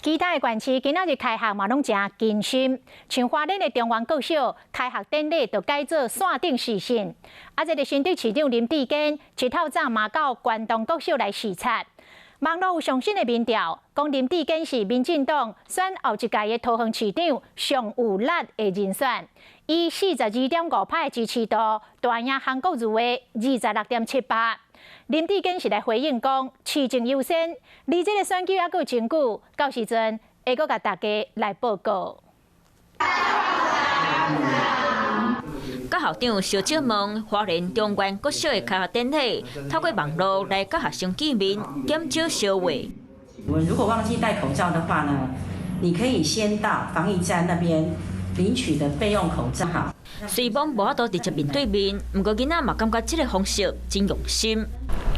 其他的县市今仔日开学嘛，拢真艰辛。像花莲的中原国小开学典礼就改做线顶视讯，这个新竹市长林志坚一透早嘛到关东国小来视察。网络有上新的民调，讲林志坚是民进党选后一届的桃园市长上有力的人选，以42.5%的支持度大赢韩国瑜的26.78%。林志坚是来回应讲市政优先，离这个选举还佫有真久，到时阵会佫甲大家来报告。甲校长小姐问花莲中原国小的开学典礼，透过网络来甲学生见面，减少小会。如果忘记戴口罩的话呢，你可以先到防疫站那边领取的备用口罩。虽然无法度直接面对面，不过囡仔嘛感觉这个方式真用心。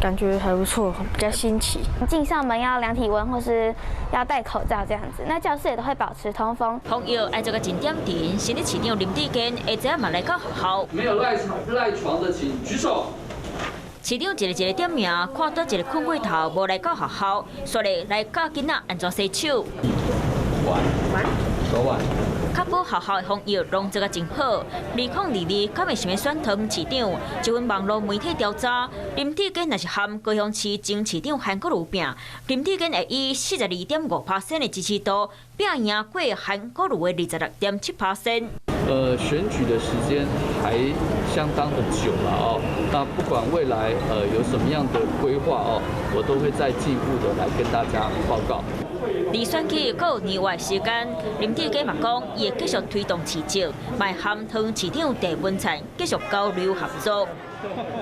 感觉还不错，比较新奇。进校门要量体温，或是要戴口罩这样子。那教室也都会保持通风。防疫爱做个真点点，新的市长林志坚下早嘛来到学校。没有赖床的请举手。市长一个点名，看到一个困过头无来到学校，所以来教囡仔安怎洗手。手腕。确保学校的防疫拢做个真好。2022敢会想要选桃园市长？一份网络媒体调查，林志坚若是和高雄市前市长韩国瑜拼，林志坚会以42.5%的支持度，拼赢过韩国瑜的26.7%。选举的时间还相当的久了哦。那不管未来有什么样的规划哦，我都会再进一步的来跟大家报告。离选举还有2月时间，林志坚嘛讲，伊会继续推动市政，卖和桃园市长郑文灿继续交流合作。